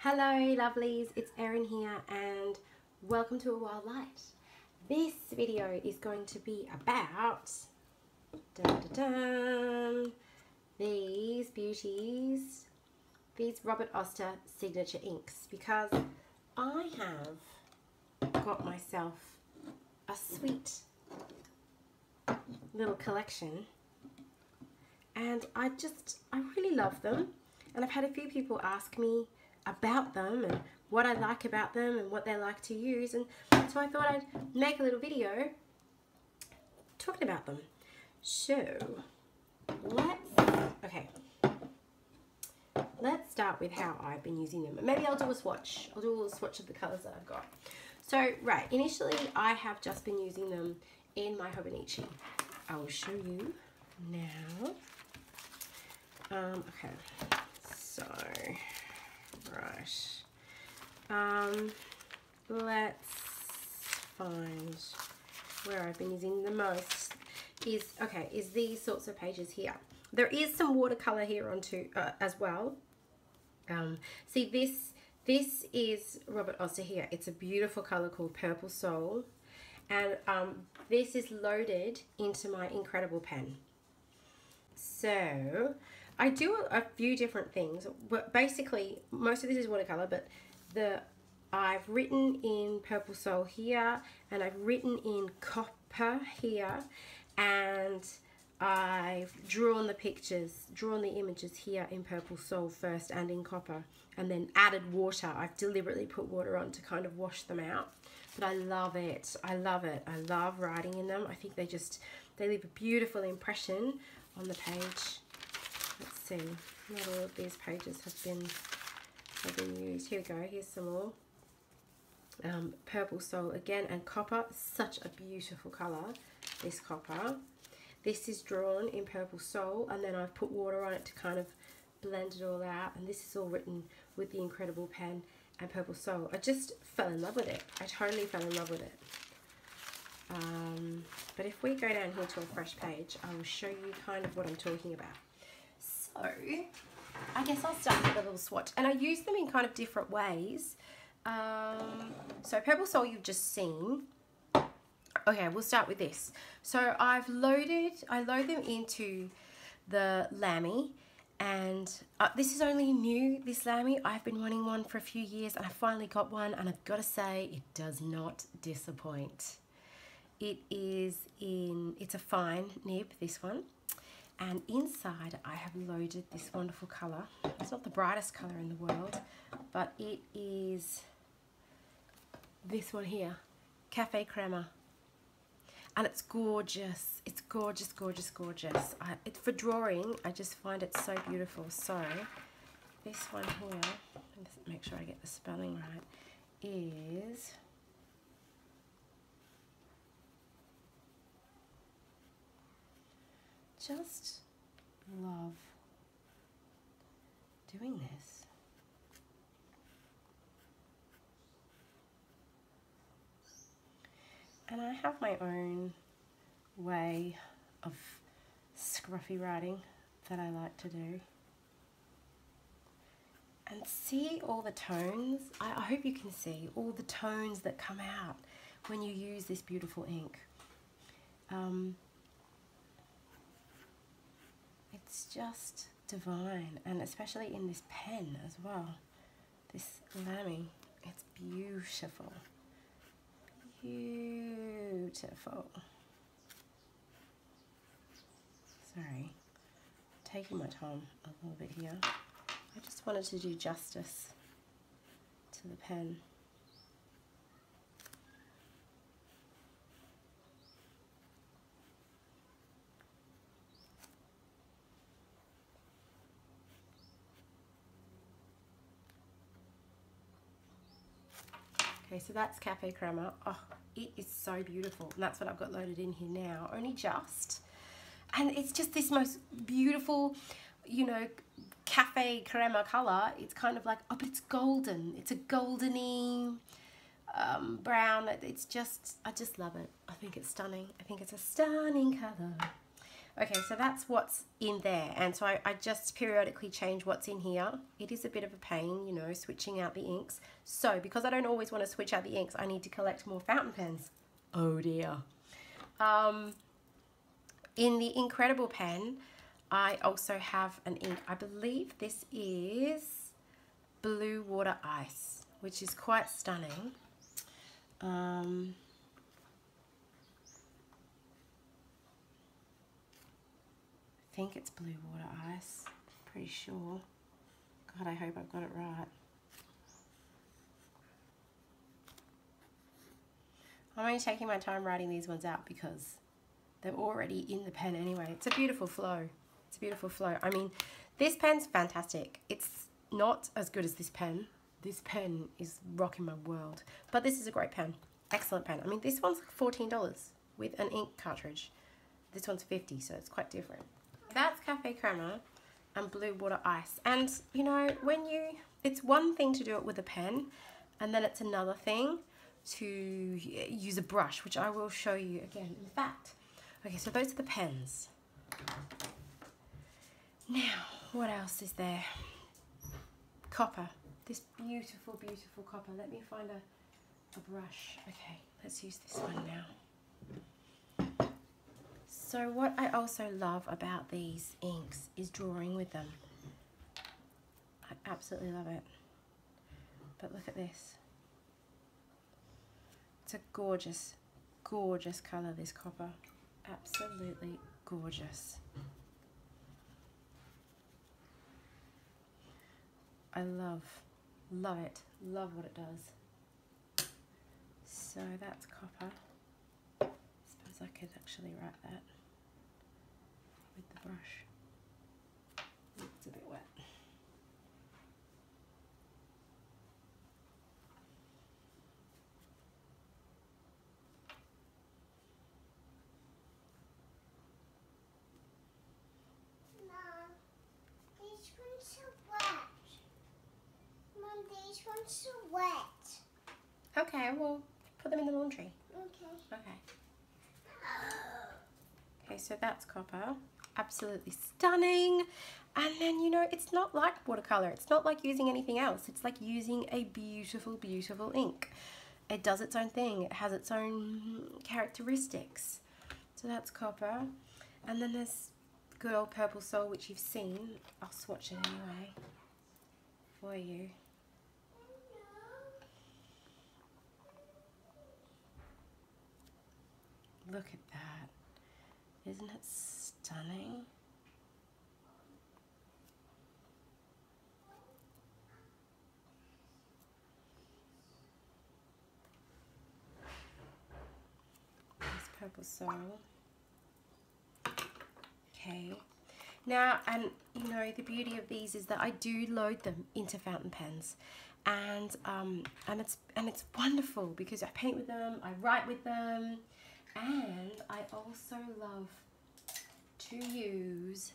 Hello lovelies, it's Erin here and welcome to A Wild Light. This video is going to be about these beauties, these Robert Oster signature inks, because I have got myself a sweet little collection and I really love them, and I've had a few people ask me about them and what I like about them and what they like to use, and so I thought I'd make a little video talking about them. So let's start with how I've been using them. Maybe I'll do a swatch. I'll do a little swatch of the colors that I've got. So right, initially I have just been using them in my Hobonichi. I will show you now. Okay, so right, let's find where I've been using the most is these sorts of pages here. There is some watercolor here on too as well. See, this is Robert Oster here. It's a beautiful color called Purple Soul, and this is loaded into my incredible pen. So I do a few different things, but basically most of this is watercolor, but I've written in Purple Soul here, and I've written in copper here, and I've drawn the images here in Purple Soul first and in copper, and then added water. I've deliberately put water on to kind of wash them out, but I love it. I love it. I love writing in them. I think they leave a beautiful impression on the page. Let's see, not all of these pages have been used. Here we go, here's some more. Purple Soul again, and copper, such a beautiful color, this copper. This is drawn in Purple Soul, and then I've put water on it to kind of blend it all out, and this is all written with the incredible pen and Purple Soul. I just fell in love with it. I totally fell in love with it. But if we go down here to a fresh page, I will show you kind of what I'm talking about. So I guess I'll start with a little swatch, and I use them in kind of different ways. So Purple Soul you've just seen. Okay, we'll start with this. So I load them into the Lamy, and this is only new, this Lamy. I've been wanting one for a few years, and I finally got one, and I've got to say it does not disappoint. It's a fine nib, this one, and inside I have loaded this wonderful color. It's not the brightest color in the world, but it is this one here, Cafe Crema. And it's gorgeous. It's gorgeous, gorgeous, gorgeous. For drawing, I just find it so beautiful. So this one here, let's make sure I get the spelling right, is just love doing this. And I have my own way of scruffy writing that I like to do. And see all the tones? I hope you can see all the tones that come out when you use this beautiful ink. It's just divine, and especially in this pen as well. This Lamy, it's beautiful. Beautiful. Sorry, taking my time a little bit here. I just wanted to do justice to the pen. Okay, so that's Cafe Crema. Oh, it is so beautiful, and that's what I've got loaded in here now, only just. And it's just this most beautiful, you know, Cafe Crema color. It's kind of like, oh, but it's golden. It's a goldeny brown. It's just, I just love it. I think it's stunning. I think it's a stunning color. Okay, so that's what's in there. And so I just periodically change what's in here. It is a bit of a pain, you know, switching out the inks. So because I don't always want to switch out the inks, I need to collect more fountain pens. Oh dear. In the Incredible pen, I also have an ink. I believe this is Blue Water Ice, which is quite stunning. I think it's Blue Water Ice, pretty sure. God, I hope I've got it right. I'm only taking my time writing these ones out because they're already in the pen anyway. It's a beautiful flow. It's a beautiful flow. I mean, this pen's fantastic. It's not as good as this pen. This pen is rocking my world. But this is a great pen. Excellent pen. I mean, this one's like $14 with an ink cartridge. This one's $50, so it's quite different. That's Cafe Crema and Blue Water Ice. And, you know, it's one thing to do it with a pen, and then it's another thing to use a brush, which I will show you again. In fact, okay, so those are the pens. Now, what else is there? Copper. This beautiful, beautiful copper. Let me find a brush. Okay, let's use this one now. So what I also love about these inks is drawing with them. I absolutely love it. But look at this. It's a gorgeous, gorgeous colour, this copper. Absolutely gorgeous. I love it. Love what it does. So that's copper. I suppose I could actually write that with the brush. It's a bit wet. These ones are wet. Okay, well, put them in the laundry. Okay. Okay. Okay, so that's copper. Absolutely stunning. And then, you know, it's not like watercolor. It's not like using anything else. It's like using a beautiful, beautiful ink. It does its own thing. It has its own characteristics. So that's copper. And then there's good old Purple Soul, which you've seen. I'll swatch it anyway for you. Look at that. Isn't it stunning? This Purple Soul. Okay. Now, and you know, the beauty of these is that I do load them into fountain pens, and it's wonderful because I paint with them, I write with them, and I also love to use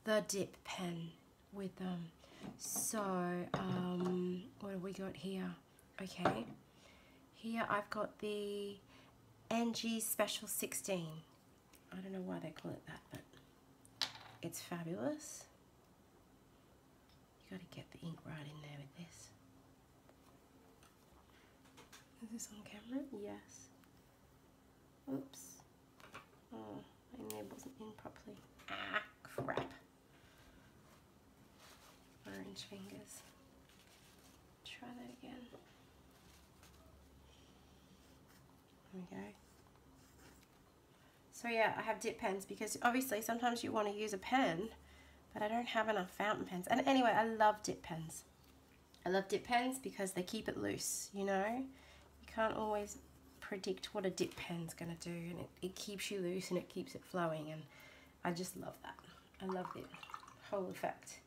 the dip pen with them. So, what have we got here? Okay, here I've got the NG Special 16. I don't know why they call it that, but it's fabulous. You got to get the ink right in there with this. Is this on camera? Yes. Oops. Oh, my nib wasn't in properly. Ah, crap. Orange fingers. Try that again. There we go. So yeah, I have dip pens because obviously sometimes you want to use a pen, but I don't have enough fountain pens. And anyway, I love dip pens. I love dip pens because they keep it loose, you know? You can't always predict what a dip pen's going to do, and it keeps you loose and it keeps it flowing, and I just love that. I love the whole effect.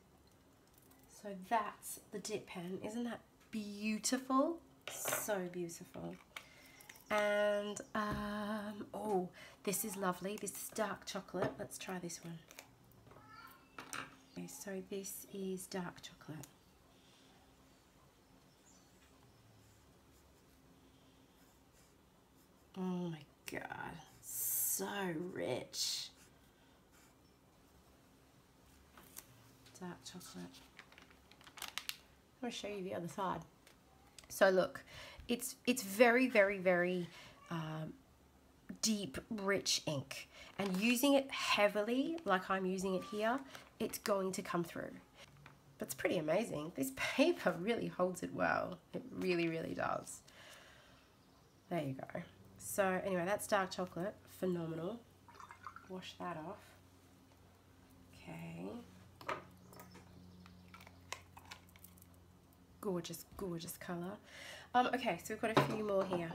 So that's the dip pen. Isn't that beautiful? So beautiful. And oh, this is lovely. This is dark chocolate. Let's try this one. Okay, so this is dark chocolate. Oh my god, so rich. dark chocolate. I'm going to show you the other side. So look, it's very, very, very deep, rich ink. And using it heavily, like I'm using it here, it's going to come through. But it's pretty amazing. This paper really holds it well. It really, really does. There you go. So anyway, that's dark chocolate. Phenomenal. Wash that off. Okay. Gorgeous, gorgeous colour. Okay, so we've got a few more here.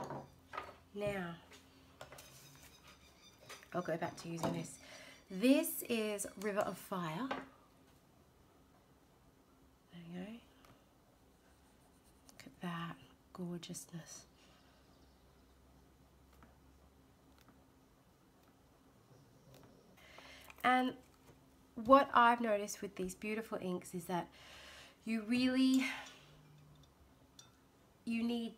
Now, I'll go back to using this. This is River of Fire. There you go. Look at that gorgeousness. And what I've noticed with these beautiful inks is that you need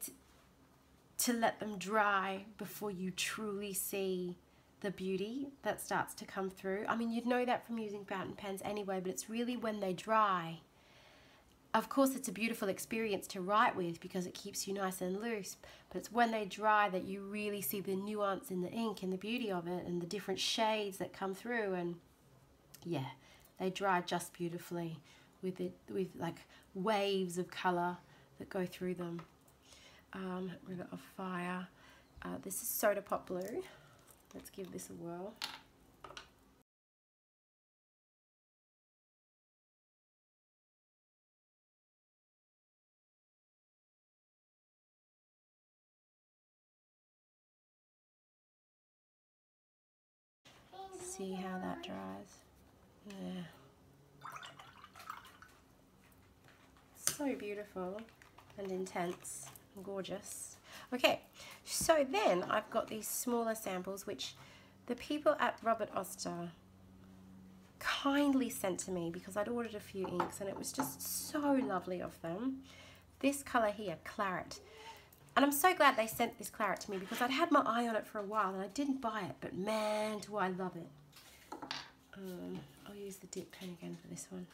to let them dry before you truly see the beauty that starts to come through. I mean, you'd know that from using fountain pens anyway, but it's really when they dry. Of course, it's a beautiful experience to write with because it keeps you nice and loose, but it's when they dry that you really see the nuance in the ink and the beauty of it and the different shades that come through. And yeah, they dry just beautifully with like waves of colour that go through them. River of Fire. This is Soda Pop Blue. Let's give this a whirl. See how that dries? Yeah. So beautiful and intense and gorgeous. Okay, so then I've got these smaller samples which the people at Robert Oster kindly sent to me because I'd ordered a few inks and it was just so lovely of them. This colour here, Claret. And I'm so glad they sent this Claret to me because I'd had my eye on it for a while and I didn't buy it, but man, do I love it. I'll use the dip pen again for this one.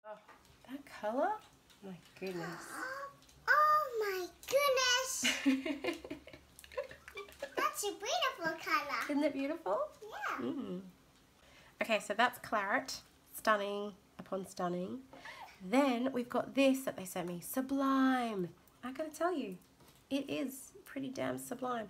Oh, that colour? My goodness. Oh my goodness. That's a beautiful colour. Isn't it beautiful? Yeah. Mm. Okay, so that's Claret. Stunning upon stunning. Then we've got this that they sent me. Sublime. I gotta tell you, it is pretty damn sublime.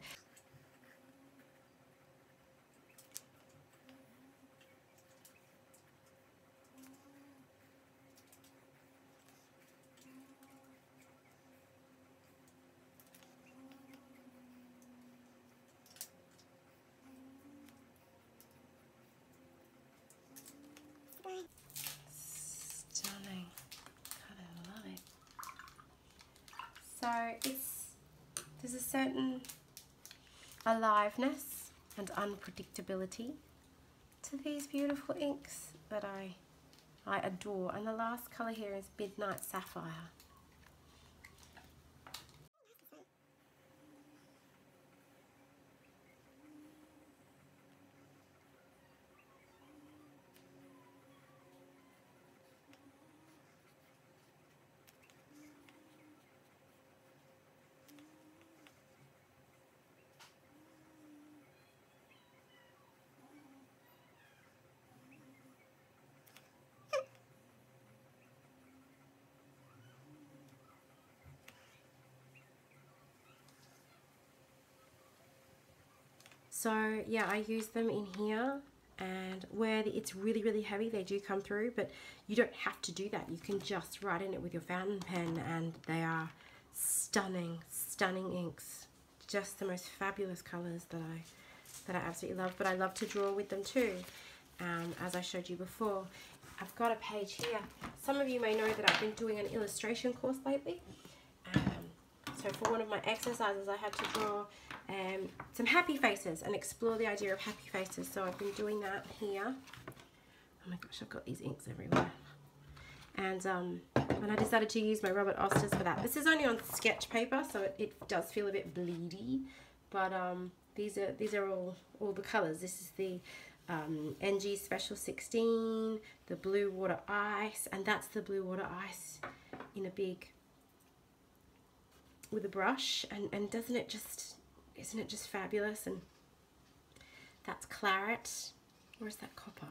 Stunning. God, I love it. So there's a certain aliveness and unpredictability to these beautiful inks that I adore. And the last colour here is Midnight Sapphire. So yeah, I use them in here, and where it's really, really heavy, they do come through, but you don't have to do that. You can just write in it with your fountain pen, and they are stunning, stunning inks. Just the most fabulous colours that that I absolutely love, but I love to draw with them too, as I showed you before. I've got a page here. Some of you may know that I've been doing an illustration course lately. So for one of my exercises, I had to draw some happy faces and explore the idea of happy faces. So I've been doing that here. Oh my gosh, I've got these inks everywhere. And I decided to use my Robert Osters for that. This is only on sketch paper, so it does feel a bit bleedy. But these are all the colours. This is the NG Special 16, the Blue Water Ice, and that's the Blue Water Ice in a big, with a brush, and isn't it just fabulous? And that's claret, or is that copper?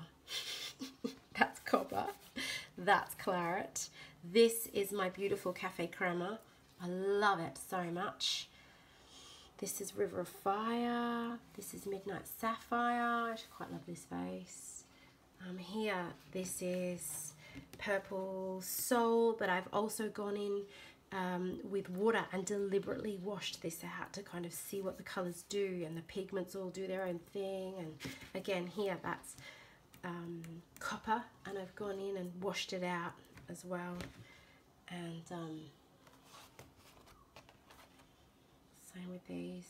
That's copper. That's claret. This is my beautiful Cafe Crema. I love it so much. This is River of Fire. This is Midnight Sapphire. I quite love this vase. Here, this is Purple Soul, but I've also gone in with water and deliberately washed this out to kind of see what the colours do, and the pigments all do their own thing. And again, here, that's copper, and I've gone in and washed it out as well. And same with these.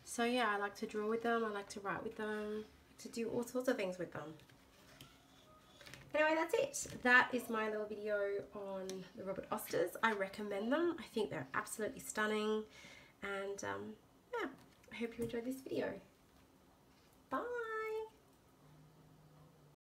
So yeah, I like to draw with them, I like to write with them, to do all sorts of things with them. Anyway, that's it. That is my little video on the Robert Osters. I recommend them. I think they're absolutely stunning. And yeah, I hope you enjoyed this video. Bye.